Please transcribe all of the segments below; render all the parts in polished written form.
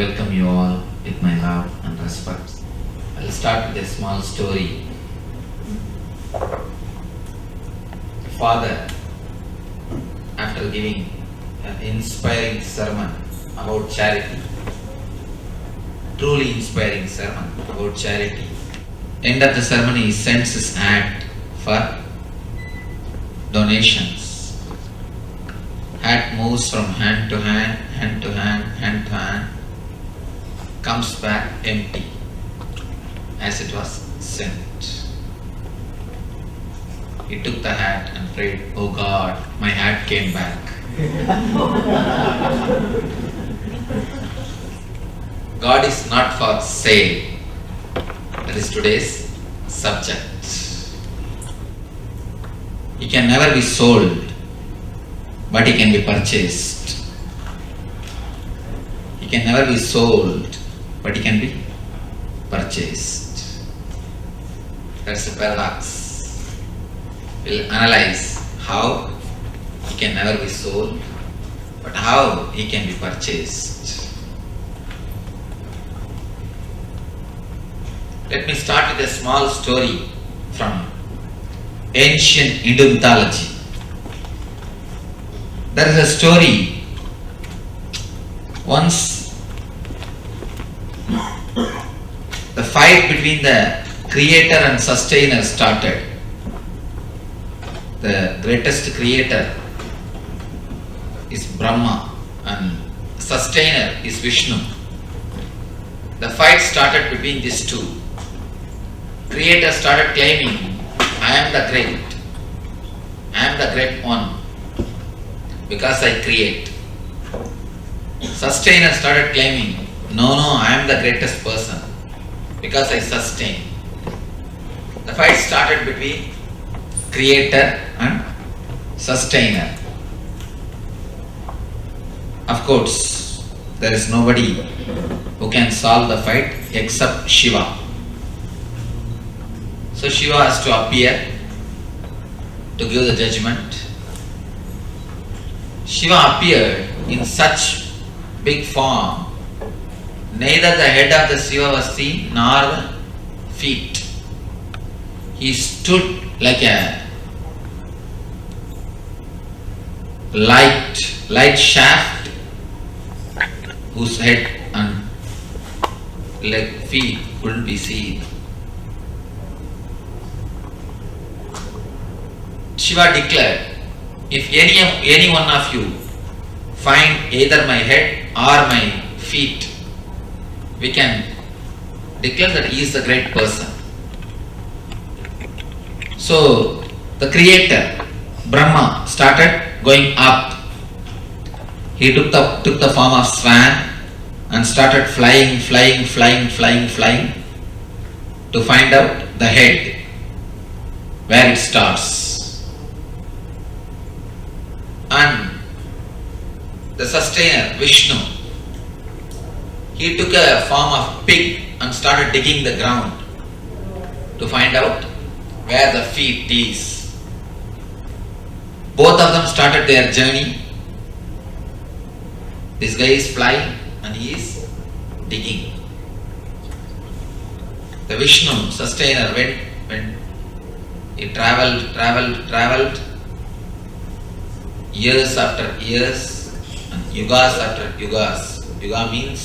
welcome you all with my love and respect. I'll start with a small story. The father, after giving an inspiring sermon about charity, truly inspiring sermon about charity, end of the ceremony he sends his ad for donations. Hat moves from hand to hand, hand to hand, hand to hand, comes back empty as it was sent. He took the hat and prayed, "Oh God, my hat came back." God is not for sale. That is today's subject. He can never be sold, but he can be purchased. He can never be sold, but he can be purchased. That's the paradox. We'll analyze how he can never be sold, but how he can be purchased. Let me start with a small story from ancient Hindu mythology. There is a story. Once the fight between the creator and sustainer started. The greatest creator is Brahma and sustainer is Vishnu. The fight started between these two. Creator started claiming, "I am the great. I am the great one because I create." Sustainer started claiming, "No, I am the greatest person because I sustain." The fight started between creator and sustainer. Of course, there is nobody who can solve the fight except Shiva. So Shiva has to appear to give the judgment. Shiva appeared in such big form, neither the head of the Shiva was seen nor the feet. He stood like a light shaft whose head and feet couldn't be seen. Shiva declared, "If any one of you find either my head or my feet, we can declare that he is the great person." So the creator, Brahma, started going up. He took the form of swan and started flying to find out the head, where it starts. And the sustainer, Vishnu, he took a form of pig and started digging the ground to find out where the feet is. Both of them started their journey. This guy is flying and he is digging. The Vishnu, sustainer, went, he traveled, years after years and yugas after yugas. Yuga means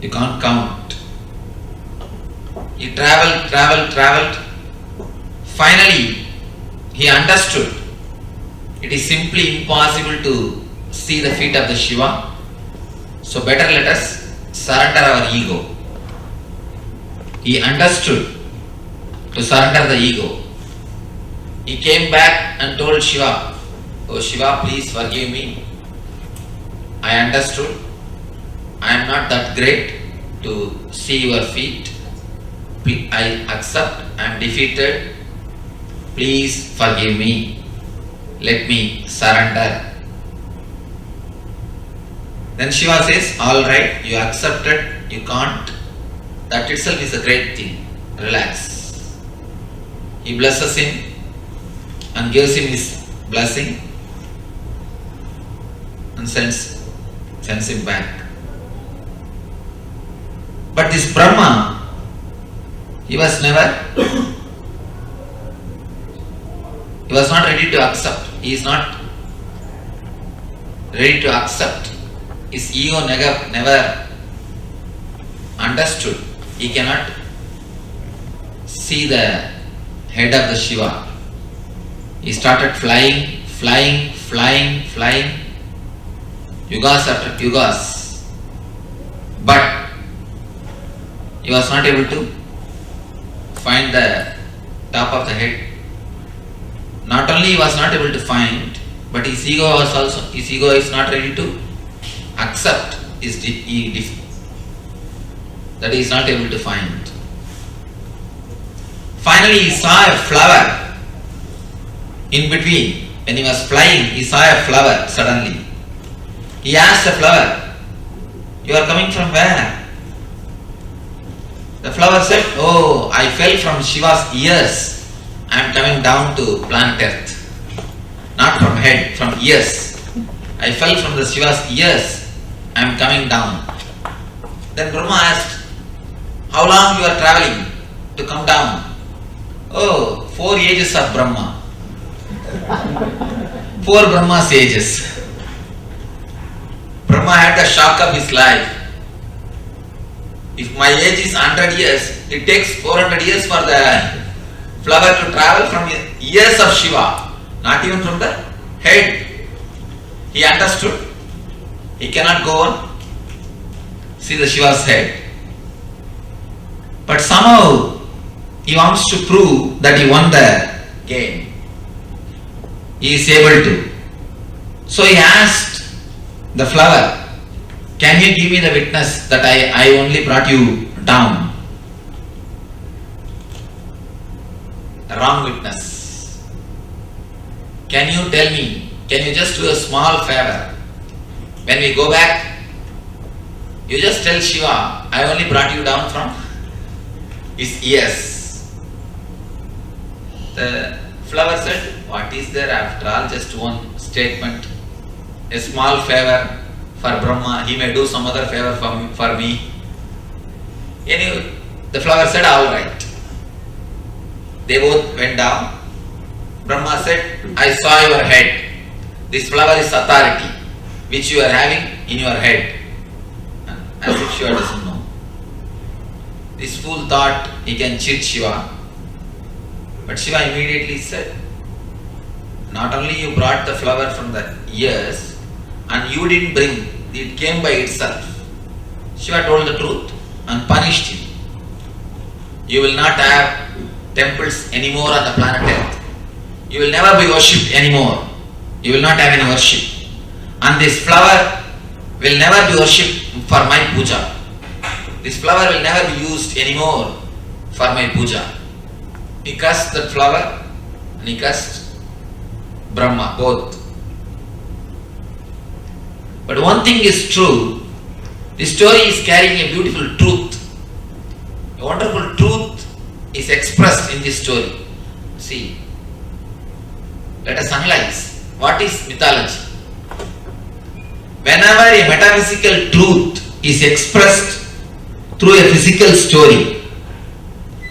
you can't count. He traveled. Finally, he understood it is simply impossible to see the feet of the Shiva. So better let us surrender our ego. He understood to surrender the ego. He came back and told Shiva, "Oh Shiva, please forgive me. I understood. I am not that great to see your feet. I accept. I am defeated. Please forgive me. Let me surrender." Then Shiva says, "All right, you accepted. You can't. That itself is a great thing. Relax." He blesses him and gives him his blessing. and sends him back. But this Brahma, he was not ready to accept. He is not ready to accept. His ego never understood. He cannot see the head of the Shiva. He started flying, yugas after yugas. But he was not able to find the top of the head. Not only he was not able to find, but his ego is not ready to accept that he is not able to find. Finally he saw a flower in between. When he was flying, he saw a flower suddenly. He asked the flower, "You are coming from where?" The flower said, "Oh, I fell from Shiva's ears. I am coming down to planet Earth." Not from head, from ears. I fell from the Shiva's ears. I am coming down. Then Brahma asked, "How long you are traveling to come down?" "Oh, 4 ages of Brahma." 4 Brahma's ages. Brahma had the shock of his life. If my age is 100 years, it takes 400 years for the flower to travel from the ears of Shiva, not even from the head. He understood. He cannot go on see the Shiva's head. But somehow he wants to prove that he won the game. He is able to. So he asked the flower, "Can you give me the witness that I only brought you down?" A wrong witness. "Can you tell me, can you just do a small favor? When we go back, you just tell Shiva, I only brought you down from his ears." The flower said, "What is there after all? Just one statement. A small favor for Brahma. He may do some other favor for me." Anyway, the flower said, "All right." They both went down. Brahma said, "I saw your head. This flower is authority which you are having in your head." As if Shiva doesn't know. This fool thought he can cheat Shiva. But Shiva immediately said, "Not only you brought the flower from the ears, and you didn't bring, it came by itself." Shiva told the truth and punished him. "You will not have temples anymore on the planet Earth. You will never be worshipped anymore. You will not have any worship. And this flower will never be worshipped for my puja. This flower will never be used anymore for my puja." He cursed that flower and he cursed Brahma, both. But one thing is true. This story is carrying a beautiful truth. A wonderful truth is expressed in this story. See, let us analyze. What is mythology? Whenever a metaphysical truth is expressed through a physical story,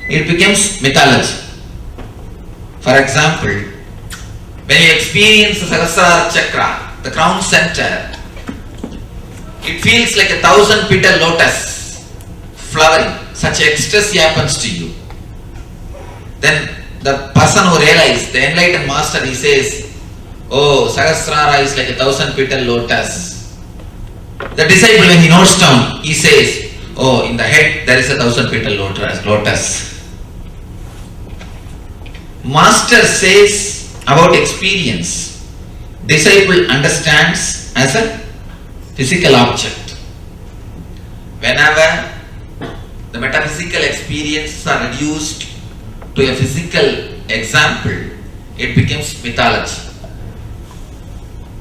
it becomes mythology. For example, when you experience the Sahasrara Chakra, the crown center, it feels like 1,000-petal lotus flowering. Such ecstasy happens to you. Then the person who realized, the enlightened master, he says, "Oh, Sahasrara is like 1,000-petal lotus." The disciple, when he notes down, he says, "Oh, in the head there is 1,000-petal lotus." Master says about experience, disciple understands as a physical object. Whenever the metaphysical experiences are reduced to a physical example, it becomes mythology.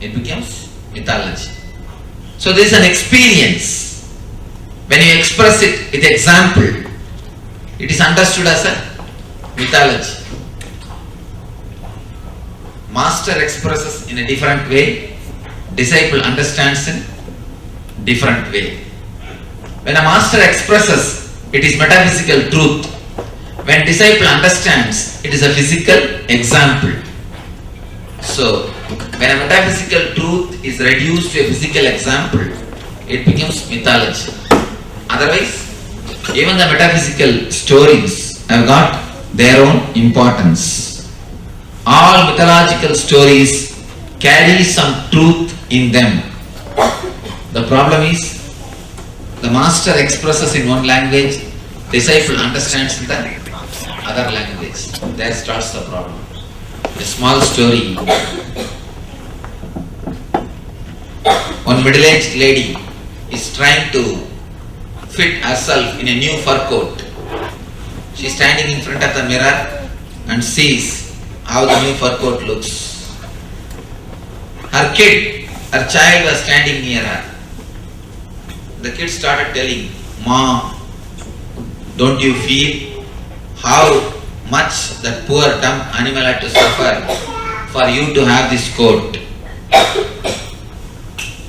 It becomes mythology. So there is an experience. When you express it with example, it is understood as a mythology. Master expresses in a different way, disciple understands in different way. When a master expresses, it is metaphysical truth. When disciple understands, it is a physical example. So, when a metaphysical truth is reduced to a physical example, it becomes mythology. Otherwise, even the metaphysical stories have got their own importance. All mythological stories carry some truth in them. The problem is, the master expresses in one language, disciple understands in the other language. There starts the problem. A small story. One middle-aged lady is trying to fit herself in a new fur coat. She is standing in front of the mirror and sees how the new fur coat looks. Her child was standing near her. The kid started telling, "Mom, don't you feel how much that poor dumb animal had to suffer for you to have this coat?"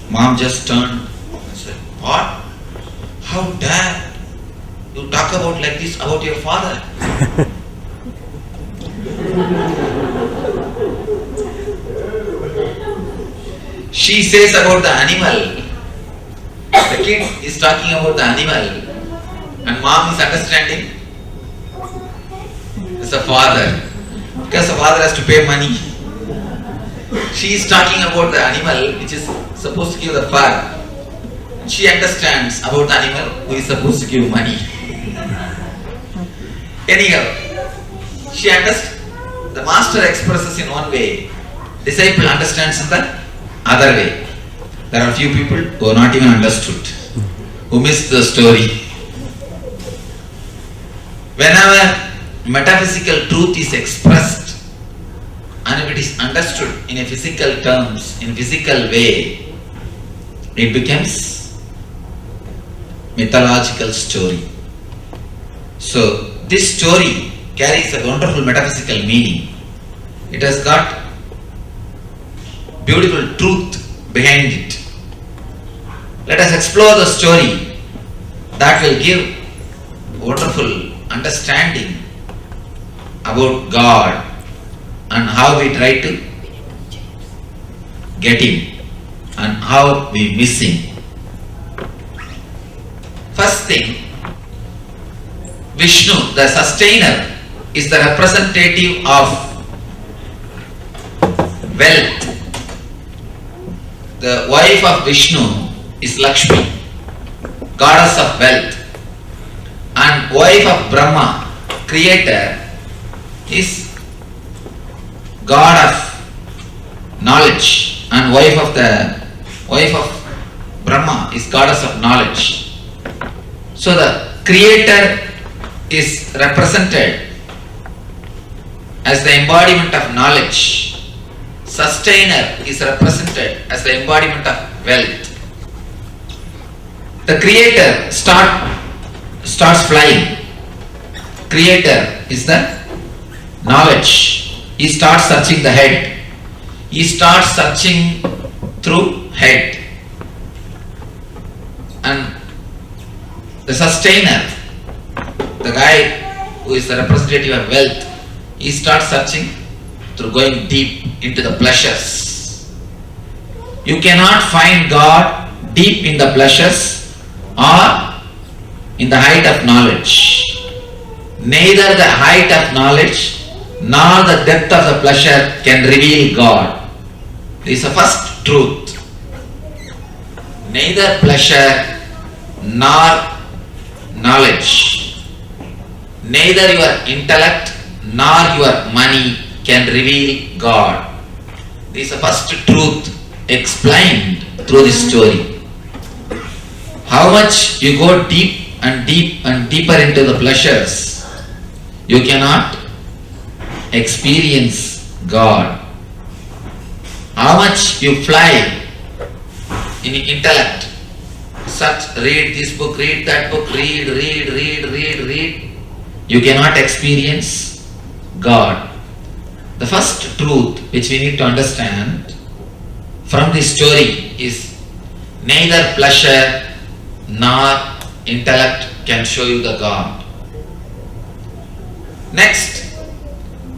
Mom just turned and said, "What? How dare you talk about like this about your father?" She says about the animal. The kid is talking about the animal and mom is understanding it's a father, because the father has to pay money. She is talking about the animal which is supposed to give the fur. She understands about the animal who is supposed to give money. Anyhow, she understands. The master expresses in one way, disciple understands in the other way. There are few people who are not even understood, who missed the story. Whenever metaphysical truth is expressed and if it is understood in a physical terms, in physical way, it becomes mythological story. So this story carries a wonderful metaphysical meaning. It has got beautiful truth behind it. Let us explore the story that will give wonderful understanding about God and how we try to get Him and how we miss Him. First thing, Vishnu, the sustainer, is the representative of wealth. The wife of Vishnu is Lakshmi, goddess of wealth, and wife of Brahma, creator, is god of knowledge, and wife of Brahma is goddess of knowledge. So the creator is represented as the embodiment of knowledge. Sustainer is represented as the embodiment of wealth. The creator starts flying. Creator is the knowledge. He starts searching the head. He starts searching through head. And the sustainer, the guy who is the representative of wealth, he starts searching through going deep into the pleasures. You cannot find God deep in the pleasures or in the height of knowledge. Neither the height of knowledge nor the depth of the pleasure can reveal God. This is the first truth. Neither pleasure nor knowledge, neither your intellect nor your money can reveal God. This is the first truth explained through this story. How much you go deep and deeper into the pleasures, you cannot experience God. How much you fly in intellect, search, read this book, read that book, read, you cannot experience God. The first truth which we need to understand, from this story is neither pleasure nor intellect can show you the God. Next,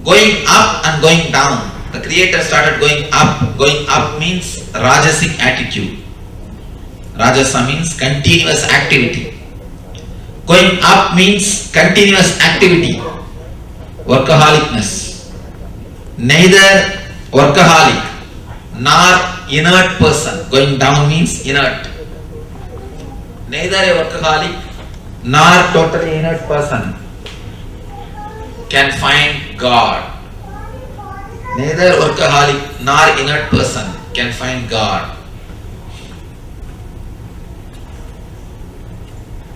going up and going down. The Creator started going up. Going up means Rajasic attitude. Rajasa means continuous activity. Going up means continuous activity. Workaholicness. Neither workaholic nor inert person. Going down means inert. Neither a workaholic nor totally inert person can find God. Neither workaholic nor inert person can find God.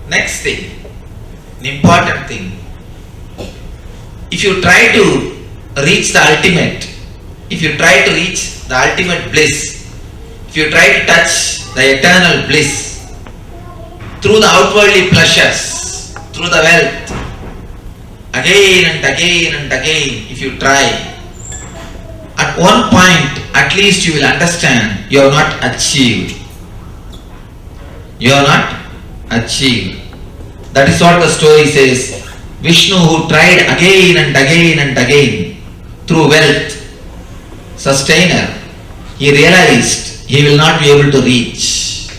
Next thing, an important thing. If you try to reach the ultimate, if you try to reach the ultimate bliss, if you try to touch the eternal bliss through the outwardly pleasures, through the wealth, again and again and again, if you try, at one point, at least you will understand you have not achieved. You have not achieved. That is what the story says. Vishnu, who tried again and again and again through wealth, sustainer, he realized he will not be able to reach.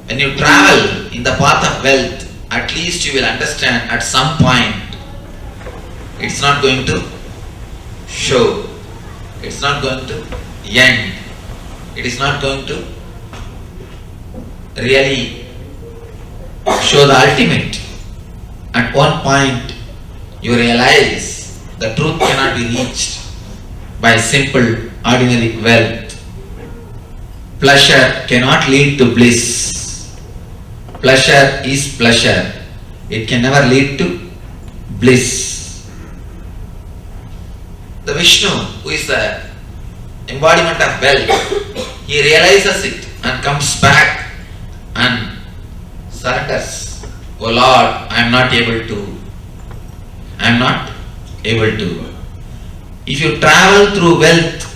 When you travel in the path of wealth, at least you will understand at some point it's not going to show. It's not going to end. It is not going to really show the ultimate. At one point you realize the truth cannot be reached by simple ordinary wealth. Pleasure cannot lead to bliss. Pleasure is pleasure. It can never lead to bliss. The Vishnu, who is the embodiment of wealth, he realizes it and comes back and surrenders. Oh Lord, I am not able to. I am not able to. If you travel through wealth,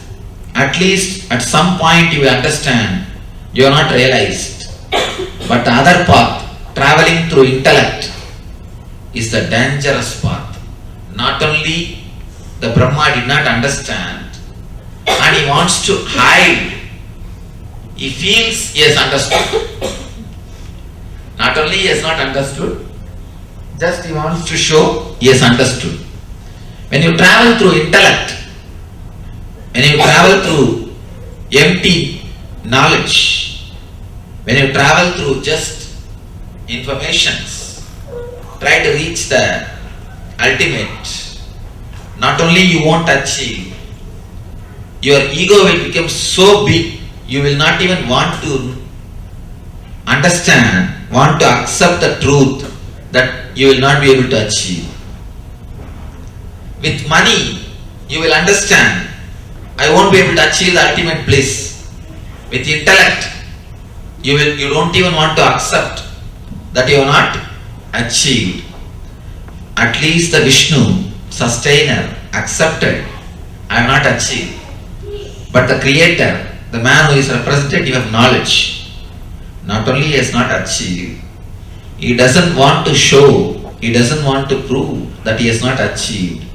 at least at some point you will understand you are not realized. But the other path, traveling through intellect, is the dangerous path. Not only the Brahma did not understand and he wants to hide. He feels he has understood. Not only he has not understood, just he wants to show he has understood. When you travel through intellect, when you travel through empty knowledge, when you travel through just informations, try to reach the ultimate, not only you won't achieve, your ego will become so big, you will not even want to understand, want to accept the truth that you will not be able to achieve. With money, you will understand, I won't be able to achieve the ultimate bliss. With intellect, you don't even want to accept that you have not achieved. At least the Vishnu, sustainer, accepted, I have not achieved. But the Creator, the man who is representative of knowledge, not only has not achieved, he doesn't want to show, he doesn't want to prove that he has not achieved,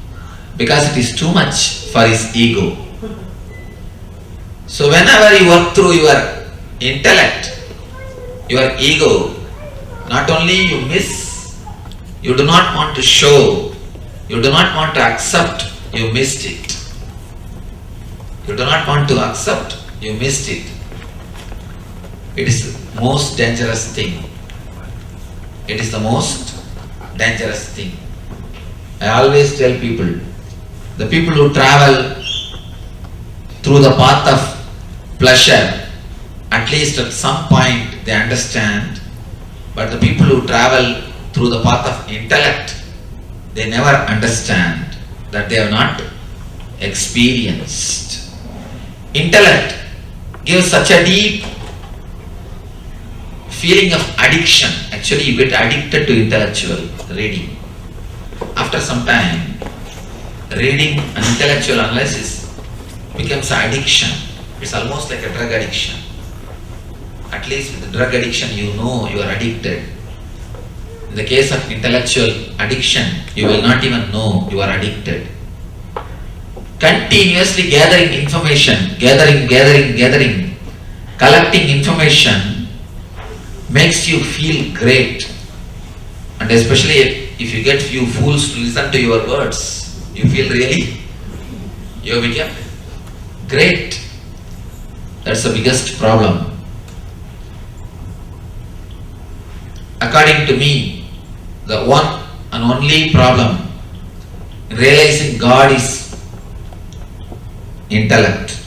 because it is too much for his ego. So whenever you work through your intellect, your ego, not only you miss, you do not want to show, you do not want to accept, you missed it. You do not want to accept, you missed it. It is the most dangerous thing. It is the most dangerous thing. I always tell people, the people who travel through the path of pleasure, at least at some point they understand, but the people who travel through the path of intellect, they never understand that they have not experienced. Intellect gives such a deep feeling of addiction. Actually, you get addicted to intellectual reading. After some time, reading and intellectual analysis becomes addiction. It's almost like a drug addiction. At least with the drug addiction, you know you are addicted. In the case of intellectual addiction, you will not even know you are addicted. Continuously gathering information, gathering, collecting information makes you feel great. And especially if you get few fools to listen to your words, you feel really, you become great. That's the biggest problem. According to me, the one and only problem in realizing God is intellect.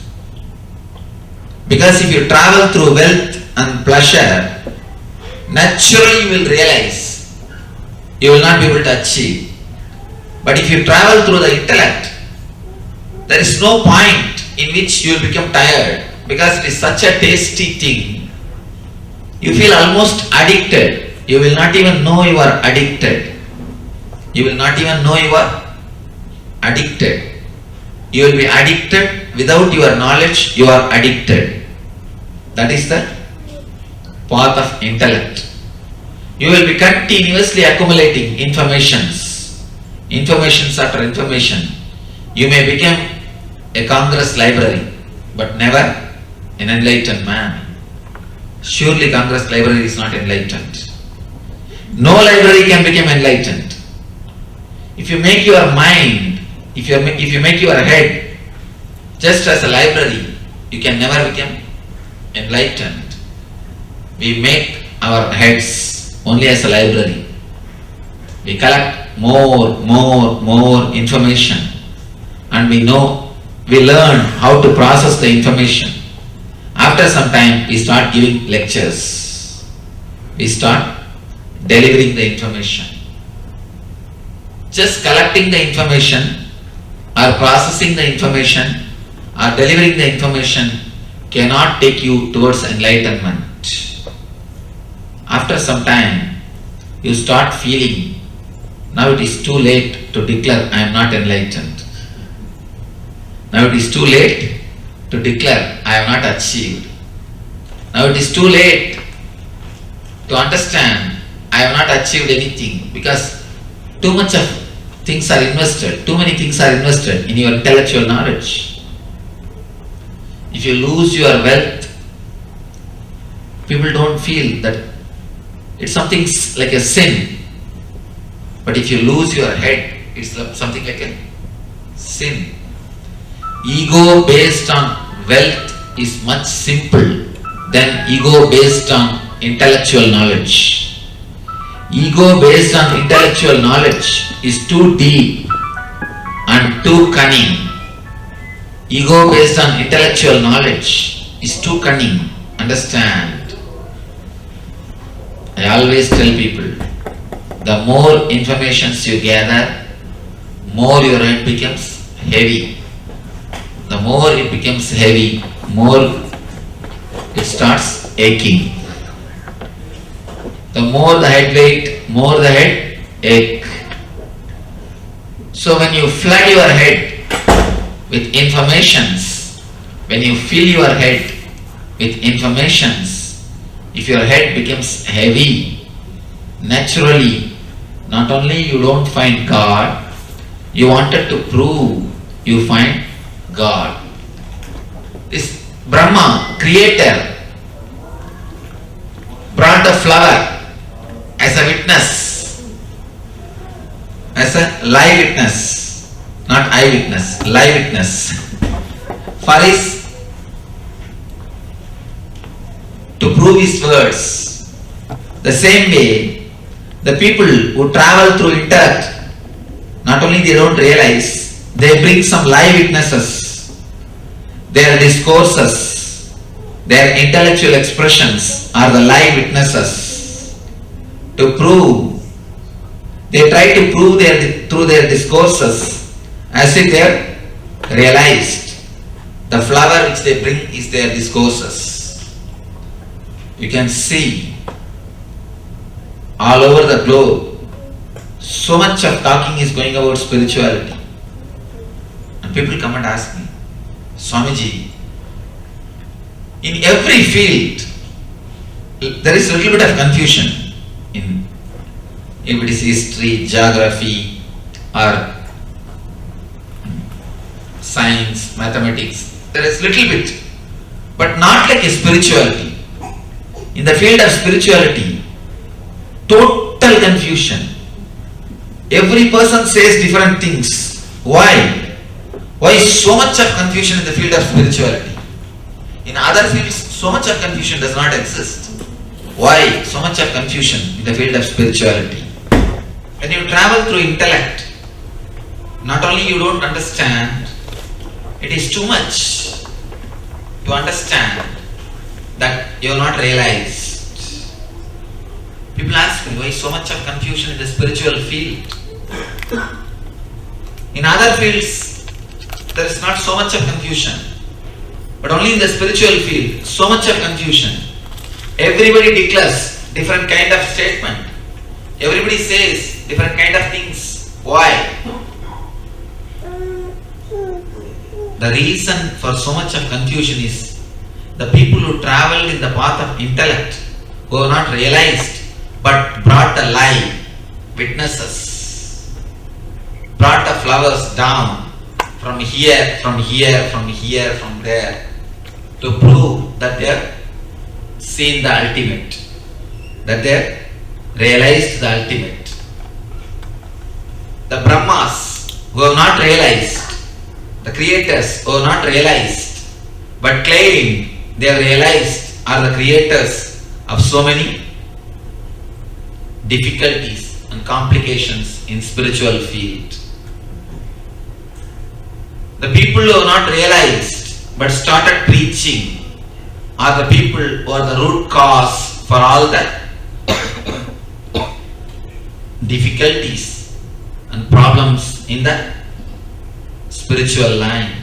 Because if you travel through wealth and pleasure, naturally you will realize you will not be able to achieve. But if you travel through the intellect, there is no point in which you will become tired, because it is such a tasty thing. You feel almost addicted. You will not even know you are addicted. You will not even know you are addicted. You will be addicted without your knowledge. You are addicted. That is the path of intellect. You will be continuously accumulating informations after information. You may become a Congress library, but never an enlightened man. Surely Congress library is not enlightened. No library can become enlightened. If you make your mind, if you make your head just as a library, you can never become enlightened. We make our heads only as a library. We collect more information, and we learn how to process the information. After some time, we start giving lectures. We start delivering the information. Just collecting the information or processing the information or delivering the information cannot take you towards enlightenment. After some time, you start feeling, now it is too late to declare I am not enlightened. Now it is too late to declare I have not achieved. Now it is too late to understand I have not achieved anything, because too much of things are invested, too many things are invested in your intellectual knowledge. If you lose your wealth, people don't feel that it's something like a sin. But if you lose your head, it's something like a sin. Ego based on wealth is much simple than ego based on intellectual knowledge. Ego based on intellectual knowledge is too deep and too cunning. Ego based on intellectual knowledge is too cunning. Understand? I always tell people, the more informations you gather, more your head becomes heavy. The more it becomes heavy, more it starts aching. The more the head weight, more the head ache. So when you flood your head with informations, when you fill your head with informations, if your head becomes heavy, naturally, not only you don't find God, you wanted to prove you find God. This Brahma, creator, brought the flower as a witness, as a live witness, not eyewitness, live witness, for his, to prove his words. The same way, the people who travel through intellect, not only they don't realize, they bring some live witnesses. Their discourses, their intellectual expressions are the live witnesses to prove. They try to prove through their discourses as if they have realized. The flower which they bring is their discourses. You can see all over the globe, so much of talking is going about spirituality. And people come and ask me, Swamiji, In every field, there is a little bit of confusion in if it is history, geography, or science, mathematics. There is little bit, but not like a spirituality. In the field of spirituality, total confusion. Every person says different things. Why? Why so much of confusion in the field of spirituality? In other fields, so much of confusion does not exist. Why so much of confusion in the field of spirituality? When you travel through intellect, not only you don't understand, it is too much to understand that you have not realized. People ask me, why so much of confusion in the spiritual field? In other fields, there is not so much of confusion. But only in the spiritual field, so much of confusion. Everybody declares different kind of statement. Everybody says different kind of things. Why? The reason for so much of confusion is the people who traveled in the path of intellect, who have not realized but brought the lie, witnesses, brought the flowers down from here, from here, from here, from there, to prove that they have seen the ultimate, that they have realized the ultimate. The Brahmas who have not realized, the creators who have not realized, but claim they have realized, are the creators of so many difficulties and complications in spiritual field. The people who have not realized but started preaching are the people who are the root cause for all the difficulties and problems in the spiritual line.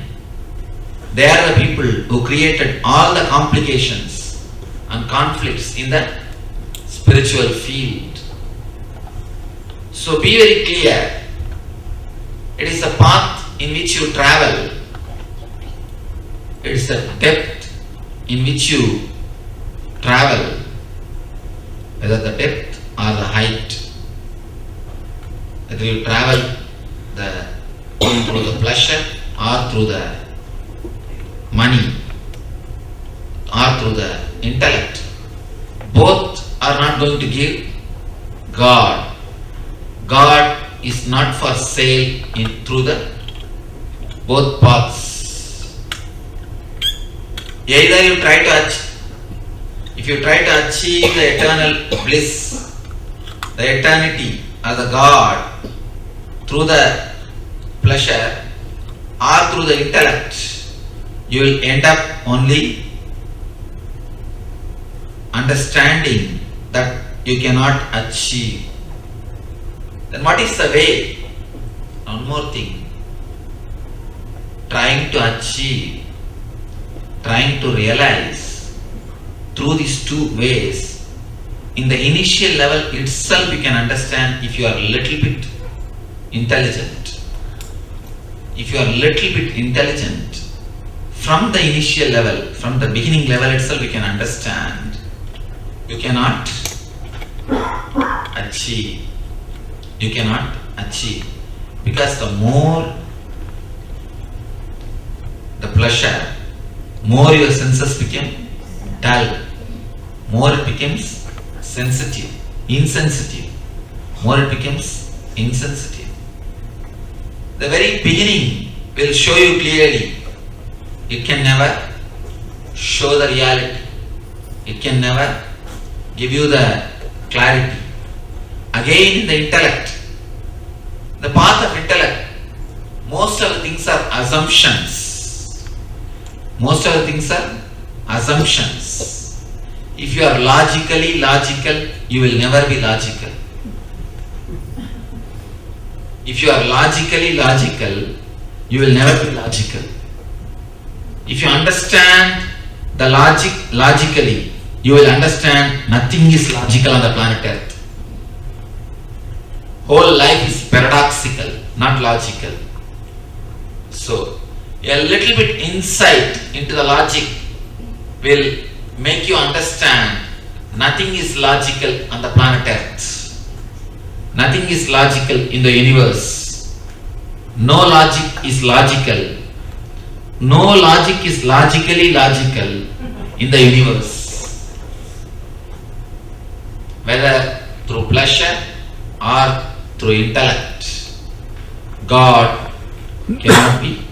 They are the people who created all the complications and conflicts in the spiritual field. So be very clear. It is a path in which you travel. It is the depth in which you travel, whether the depth or the height. Whether you travel through the pleasure or through the money or through the intellect, both are not going to give God. God is not for sale through the both paths. Either you try to if you try to achieve the eternal bliss, the eternity or the God through the pleasure or through the intellect, you will end up only understanding that you cannot achieve. Then what is the way? One more thing. Trying to achieve, trying to realize through these two ways, in the initial level itself you can understand if you are a little bit intelligent. If you are a little bit intelligent, from the initial level, from the beginning level itself you can understand you cannot achieve. You cannot achieve. Because the more the pleasure, more your senses become dull, more it becomes sensitive, insensitive, more it becomes insensitive. The very beginning will show you clearly. It can never show the reality. It can never give you the clarity. Again, in the intellect, the path of intellect, most of the things are assumptions. Most of the things are assumptions. If you are logically logical, you will never be logical. If you are logically logical, you will never be logical. If you understand the logic logically, you will understand nothing is logical on the planet Earth. Whole life is paradoxical, not logical. So, a little bit insight into the logic will make you understand nothing is logical on the planet Earth. Nothing is logical in the universe. No logic is logical. No logic is logically logical in the universe. Whether through pleasure or through intellect, God cannot be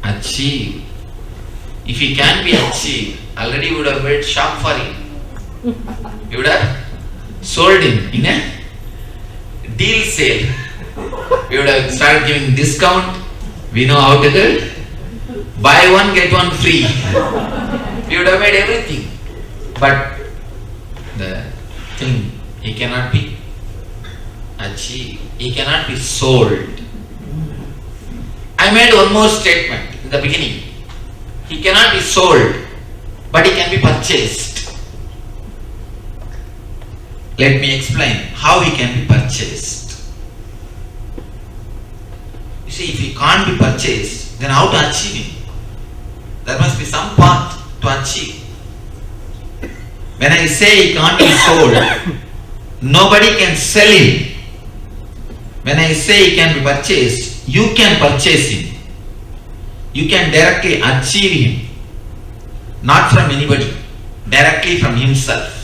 achieved. If he can be achieved, already would have made shop for him. You would have sold him in a deal sale. We would have started giving discount. We know how to do it. Buy one, get one free. We would have made everything. But the thing, he cannot be achieved. He cannot be sold. I made one more statement in the beginning. He cannot be sold, but he can be purchased. Let me explain how he can be purchased. You see, if he can't be purchased, then how to achieve him? There must be some path to achieve. When I say he can't be sold, nobody can sell him. When I say he can be purchased, you can purchase him. You can directly achieve him. Not from anybody, directly from himself.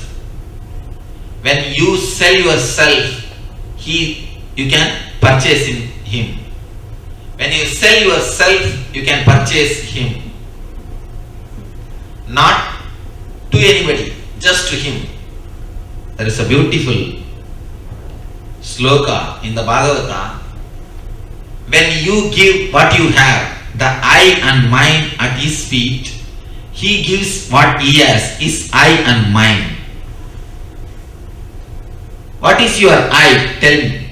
When you sell yourself, you can purchase him. When you sell yourself, you can purchase him. Not to anybody, just to him. There is a beautiful sloka in the Bhagavata. When you give what you have, the I and mine at his feet, he gives what he has, his I and mine. What is your I? Tell me.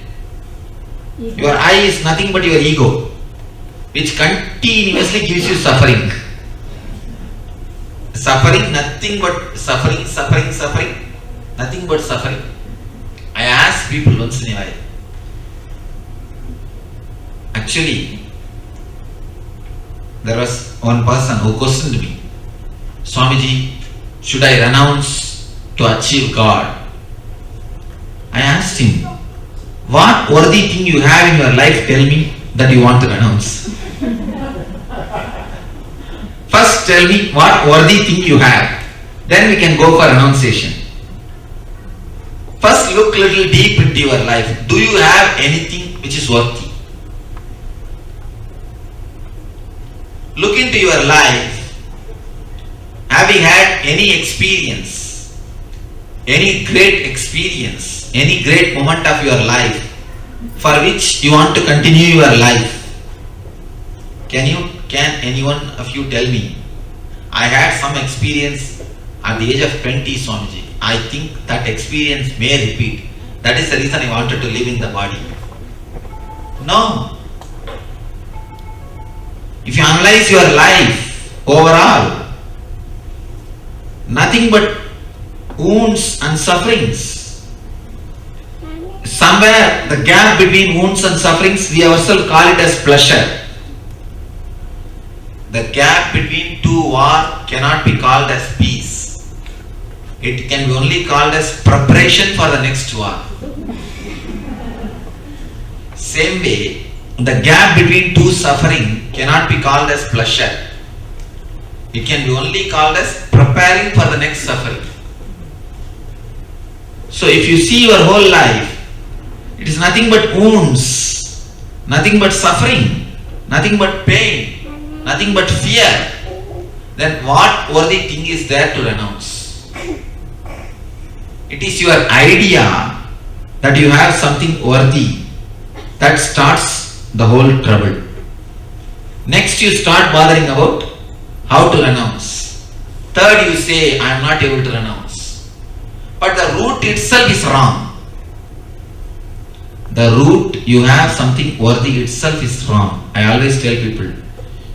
Your I is nothing but your ego, which continuously gives you suffering. Suffering, nothing but suffering, nothing but suffering. I ask people once in a while. Actually, there was one person who questioned me, Swamiji, should I renounce to achieve God? I asked him, what worthy thing you have in your life, tell me, that you want to renounce? First tell me what worthy thing you have, then we can go for renunciation. First look little deep into your life. Do you have anything which is worthy? Look into your life. Have you had any experience, any great experience, any great moment of your life for which you want to continue your life? Can anyone of you tell me, I had some experience at the age of 20, Swamiji. I think that experience may repeat. That is the reason I wanted to live in the body. No. If you analyze your life overall, nothing but wounds and sufferings. Somewhere the gap between wounds and sufferings, we ourselves call it as pleasure. The gap between two war cannot be called as peace. It can be only called as preparation for the next war. Same way, the gap between two suffering cannot be called as pleasure. It can be only called as preparing for the next suffering. So if you see your whole life, it is nothing but wounds, nothing but suffering, nothing but pain, nothing but fear, then what worthy thing is there to renounce? It is your idea that you have something worthy that starts the whole trouble. Next you start bothering about how to renounce. Third you say, I am not able to renounce. But the root itself is wrong. The root, you have something worthy itself is wrong. I always tell people,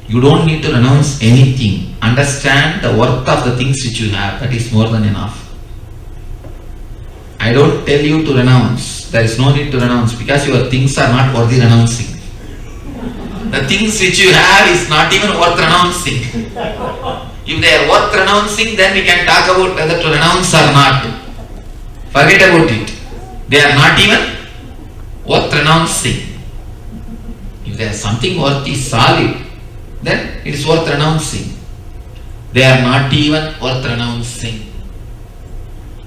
you don't need to renounce anything. Understand the worth of the things which you have. That is more than enough. I don't tell you to renounce. There is no need to renounce because your things are not worthy renouncing. The things which you have is not even worth renouncing. If they are worth renouncing, then we can talk about whether to renounce or not. Forget about it. They are not even worth renouncing. If there is something worthy, solid, then it is worth renouncing. They are not even worth renouncing.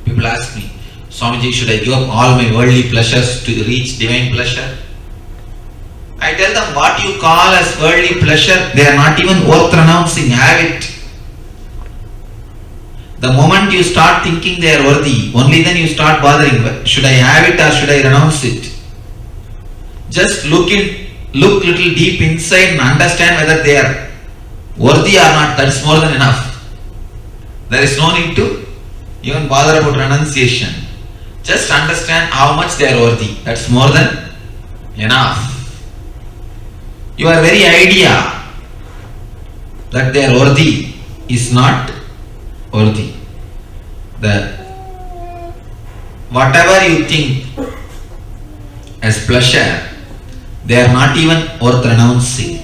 People ask me, Swamiji, should I give up all my worldly pleasures to reach divine pleasure? I tell them, what you call as worldly pleasure, they are not even worth renouncing. Have it. The moment you start thinking they are worthy, only then you start bothering. Should I have it or should I renounce it? Just look little deep inside and understand whether they are worthy or not. That's more than enough. There is no need to even bother about renunciation. Just understand how much they are worthy. That's more than enough. Your very idea that they are worthy is not worthy. Whatever you think as pleasure, they are not even worth renouncing.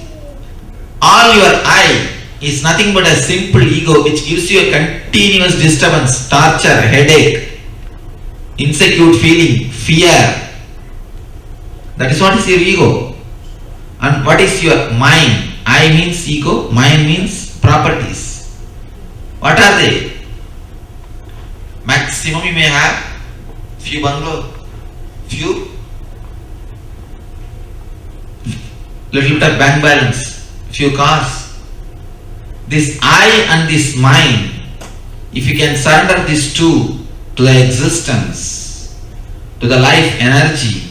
All your I is nothing but a simple ego which gives you a continuous disturbance, torture, headache, insecure feeling, fear. That is what is your ego. And what is your mind? I means ego, mind means properties. What are they? Maximum you may have few bungalow, few little bit of bank balance, few cars. This I and this mind, if you can surrender these two to the existence, to the life energy,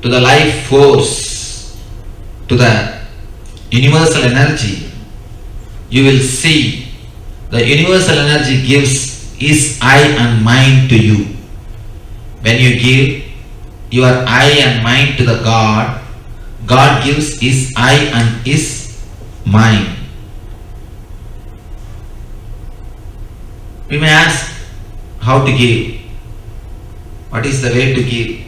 to the life force, to the universal energy, you will see the universal energy gives his I and mind to you. When you give your I and mind to the God, God gives his I and his mind. We may ask how to give. What is the way to give?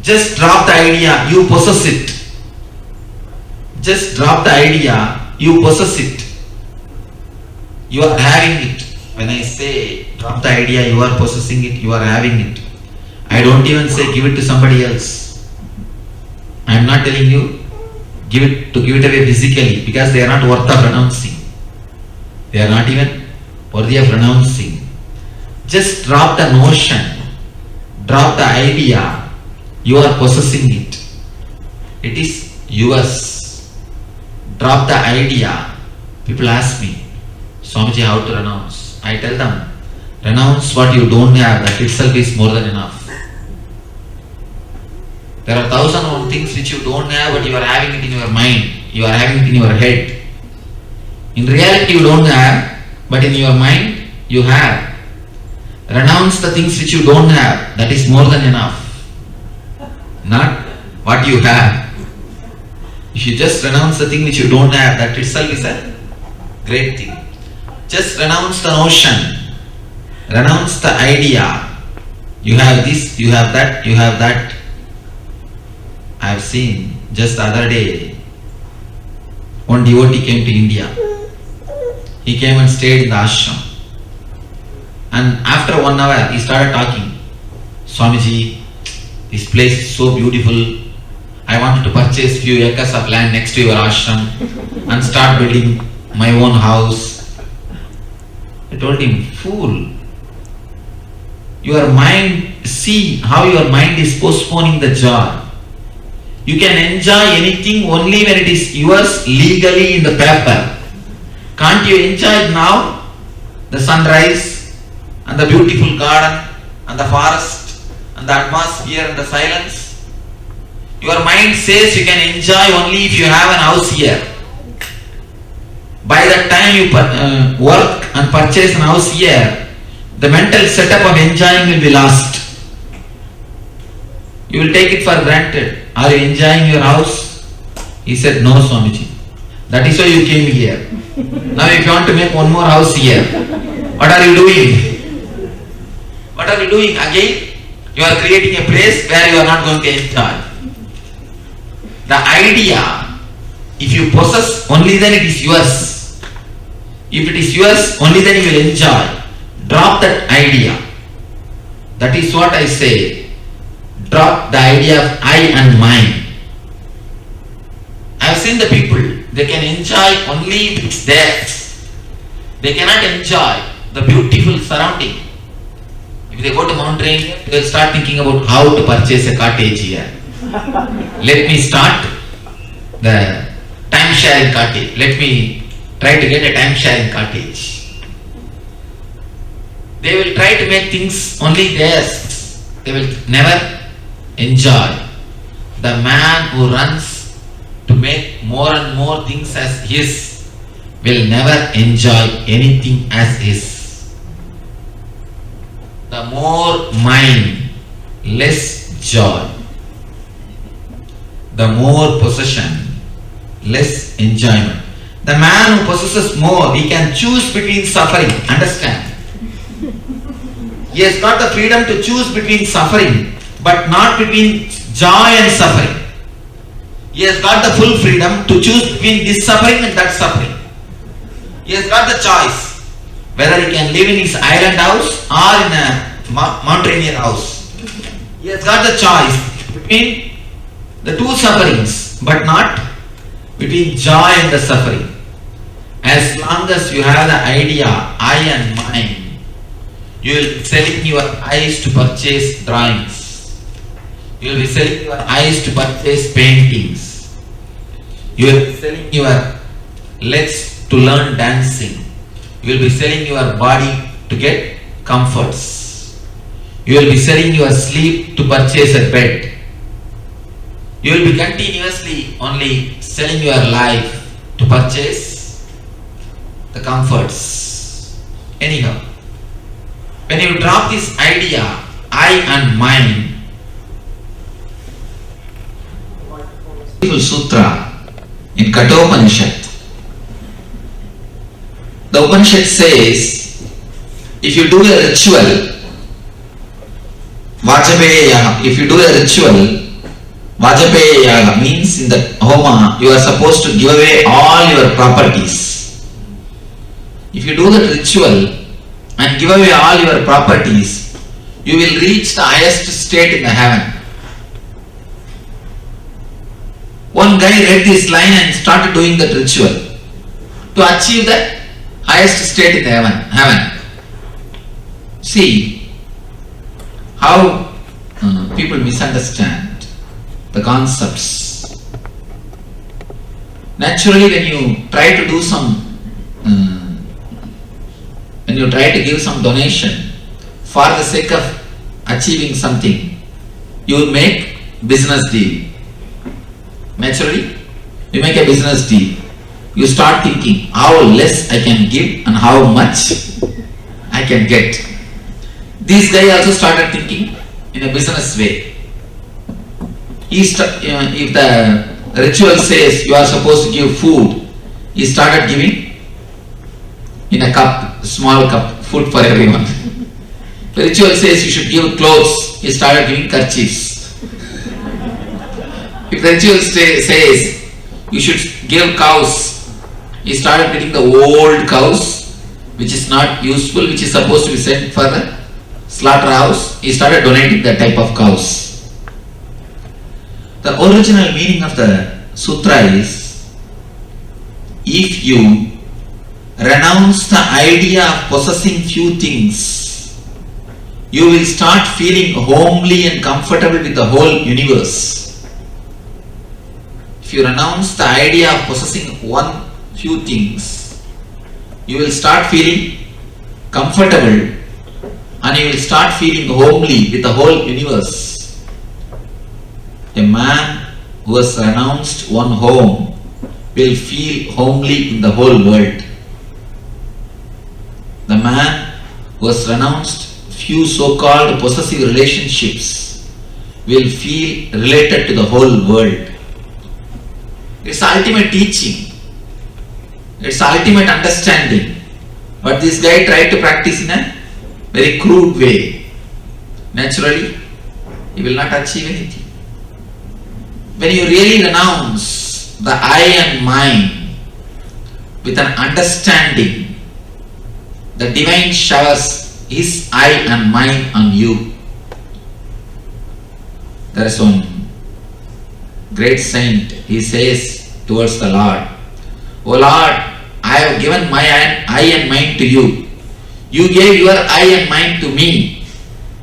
Just drop the idea, you possess it. Just drop the idea, you possess it. You are having it. When I say drop the idea, you are possessing it, you are having it. I don't even say give it to somebody else. I am not telling you give it away physically, because they are not worth of renouncing. They are not even worthy of renouncing. Just drop the notion, drop the idea, you are possessing it. It is yours. Drop the idea. People ask me, Swamiji, how to renounce? I tell them, renounce what you don't have, that itself is more than enough. There are 1,001 things which you don't have, but you are having it in your mind, you are having it in your head. In reality you don't have, but in your mind you have. Renounce the things which you don't have, that is more than enough. Not what you have. If you just renounce the thing which you don't have, that itself is a great thing. Just renounce the notion, renounce the idea. You have this, you have that, you have that. I have seen just the other day, one devotee came to India. He came and stayed in the ashram. And after 1 hour, he started talking. Swamiji, this place is so beautiful. I wanted to purchase few acres of land next to your ashram and start building my own house. I told him, fool. Your mind, see how your mind is postponing the joy. You can enjoy anything only when it is yours legally in the paper. Can't you enjoy it now? The sunrise and the beautiful garden and the forest and the atmosphere and the silence. Your mind says you can enjoy only if you have an house here. By the time you work and purchase an house here, the mental setup of enjoying will be lost. You will take it for granted. Are you enjoying your house? He said, no, Swamiji. That is why you came here. Now if you want to make one more house here, what are you doing? What are you doing? Again, you are creating a place where you are not going to enjoy. The idea, if you possess, only then it is yours. If it is yours, only then you will enjoy. Drop that idea. That is what I say. Drop the idea of I and mine. I have seen the people, they can enjoy only if it's theirs. They cannot enjoy the beautiful surrounding. If they go to Mount Rainier, they will start thinking about how to purchase a cottage here. Let me start the time sharing cottage. Let me try to get a time sharing cottage. They will try to make things only theirs. They will never enjoy. The man who runs to make more and more things as his will never enjoy anything as his. The more mine, less joy. The more possession, less enjoyment. The man who possesses more, he can choose between suffering. Understand? He has got the freedom to choose between suffering, but not between joy and suffering. He has got the full freedom to choose between this suffering and that suffering. He has got the choice whether he can live in his island house or in a Mount Rainier house. He has got the choice between the two sufferings, but not between joy and the suffering. As long as you have the idea I and mine, you will be selling your eyes to purchase drawings. You will be selling your eyes to purchase paintings. You will be selling your legs to learn dancing. You will be selling your body to get comforts. You will be selling your sleep to purchase a bed. You will be continuously only selling your life to purchase the comforts. Anyhow, when you drop this idea, I and mine, Sutra in Kathopanishad, the Upanishad says, if you do a ritual, Vajapaya Yaga, if you do a ritual, Vajapaya Yaga means in the Homa, you are supposed to give away all your properties. If you do that ritual and give away all your properties, you will reach the highest state in the heaven. One guy read this line and started doing that ritual to achieve the highest state in the heaven. See how people misunderstand the concepts. Naturally, when you try to do when you try to give some donation for the sake of achieving something, you will make business deal. Naturally, you make a business deal. You start thinking how less I can give and how much I can get. This guy also started thinking in a business way. If the ritual says you are supposed to give food, he started giving in a cup, small cup, food for everyone. The ritual says you should give clothes, he started giving kerchiefs. If the ritual says you should give cows, he started getting the old cows, which is not useful, which is supposed to be sent for the slaughterhouse. He started donating that type of cows. The original meaning of the sutra is, if you renounce the idea of possessing few things, you will start feeling homely and comfortable with the whole universe. If you renounce the idea of possessing few things, you will start feeling comfortable and you will start feeling homely with the whole universe. A man who has renounced one home will feel homely in the whole world. The man who has renounced few so-called possessive relationships will feel related to the whole world. It's ultimate teaching. It's ultimate understanding. But this guy tried to practice in a very crude way. Naturally, he will not achieve anything. When you really renounce the I and mine with an understanding the divine showers his eye and mine on you. There is one great saint, he says towards the Lord, O Lord, I have given my eye and mind to you. You gave your eye and mind to me.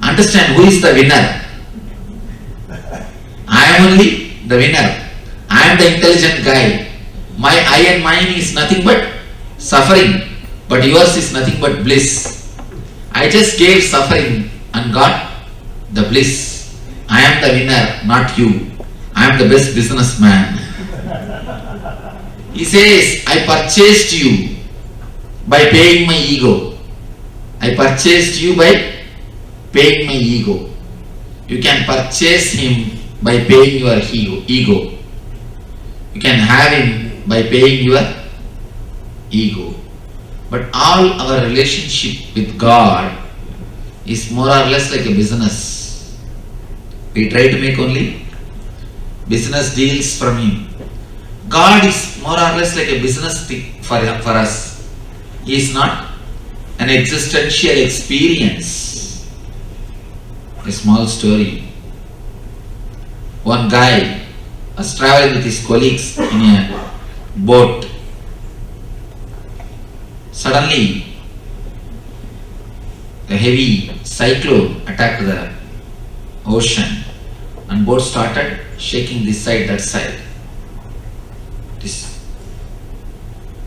Understand who is the winner? I am only the winner. I am the intelligent guy. My eye and mind is nothing but suffering, but yours is nothing but bliss. I just gave suffering and got the bliss. I am the winner, not you. I am the best businessman. He says, I purchased you by paying my ego. I purchased you by paying my ego. You can purchase him by paying your ego. You can have him by paying your ego. But all our relationship with God is more or less like a business. We try to make only business deals from him. God is more or less like a business thing for us. He is not an existential experience. A small story. One guy was traveling with his colleagues in a boat. Suddenly, a heavy cyclone attacked the ocean and boat started shaking this side, that side. It is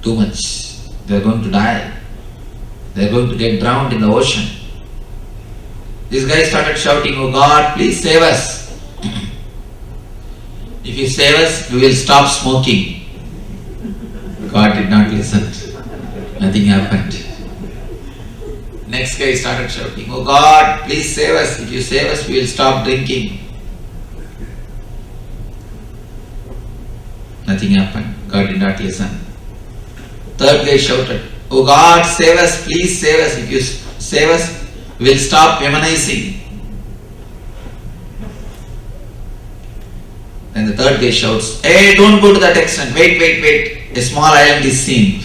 too much. They are going to die. They are going to get drowned in the ocean. This guy started shouting, Oh God, please save us. If you save us, we will stop smoking. God did not listen. Nothing happened. Next guy started shouting, Oh God, please save us. If you save us, we will stop drinking. Nothing happened. God did not listen. Third guy shouted, Oh God, save us, please save us. If you save us, we will stop womanizing. Then the third guy shouts, Hey, don't go to that extent. Wait. A small island is seen.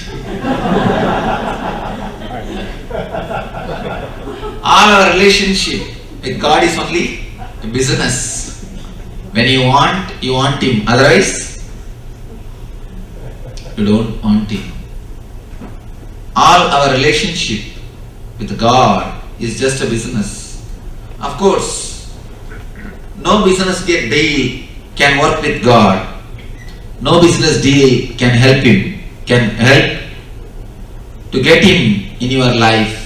All our relationship with God is only a business. When you want Him. Otherwise, you don't want Him. All our relationship with God is just a business. Of course, no business deal can work with God. No business deal can help Him, can help to get Him in your life.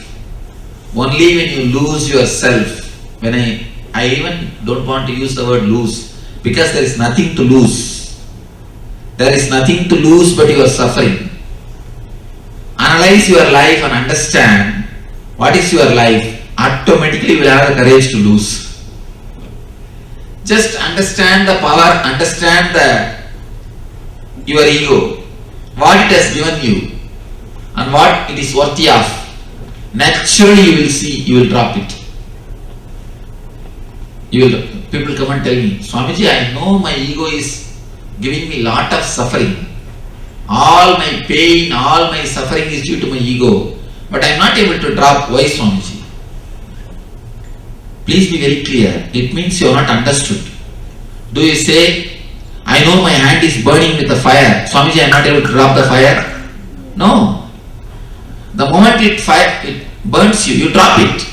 Only when you lose yourself, when I even don't want to use the word lose, because there is nothing to lose. There is nothing to lose but your suffering. Analyze your life and understand what is your life. Automatically you will have the courage to lose. Just understand the power, understand your ego, what it has given you and what it is worthy of. Naturally you will see, you will drop it. People come and tell me, Swamiji, I know my ego is giving me lot of suffering. All my pain, all my suffering is due to my ego. But I am not able to drop. Why, Swamiji? Please be very clear. It means you are not understood. Do you say, I know my hand is burning with the fire. Swamiji, I am not able to drop the fire? No. The moment it burns you, you drop it.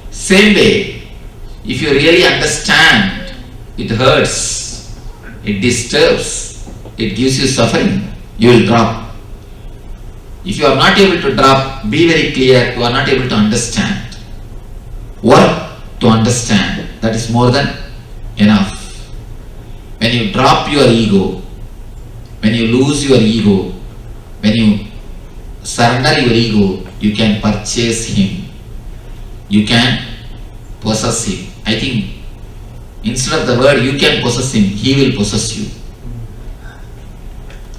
Same way, if you really understand, it hurts. It disturbs, it gives you suffering, you will drop. If you are not able to drop, be very clear, you are not able to understand. Work to understand, that is more than enough. When you drop your ego, when you lose your ego, when you surrender your ego, you can purchase Him. You can possess Him. I think instead of the word you can possess Him, He will possess you.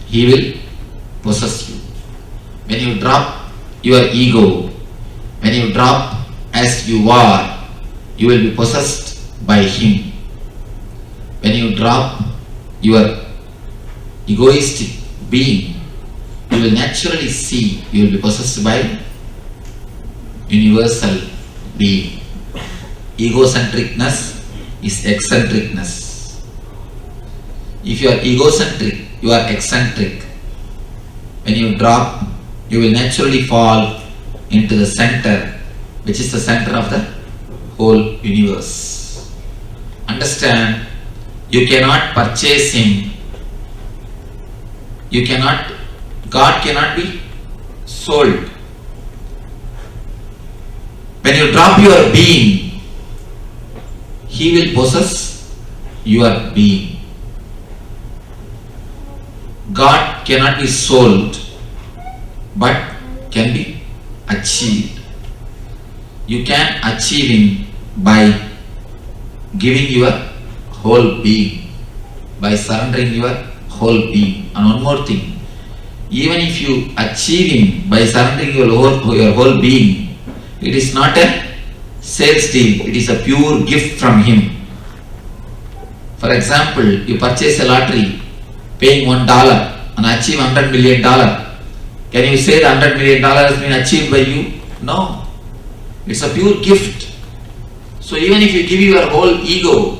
He will possess you. When you drop your ego, when you drop as you are, you will be possessed by Him. When you drop your egoistic being, you will naturally see you will be possessed by universal being. Egocentricness is eccentricness. If you are egocentric, you are eccentric. When you drop, you will naturally fall into the center, which is the center of the whole universe. Understand, you cannot purchase him. God cannot be sold. When you drop your being, he will possess your being. God cannot be sold, but can be achieved. You can achieve him by giving your whole being, by surrendering your whole being. And one more thing, even if you achieve him by surrendering your whole being, it is not a sales deal, it is a pure gift from him. For example, you purchase a lottery paying $1 and achieve $100 million. Can you say the $100 million has been achieved by you? No. It's a pure gift. So even if you give your whole ego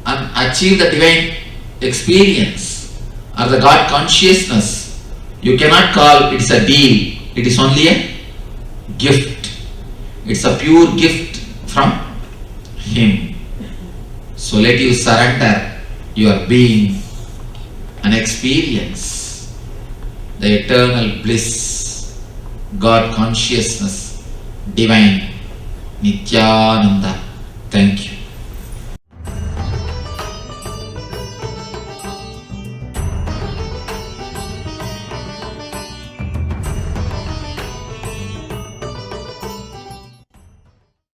and achieve the divine experience or the God consciousness, you cannot call it a deal. It is only a gift. It's a pure gift from him. So let you surrender your being and experience the eternal bliss, God consciousness, divine Nityananda. Thank you.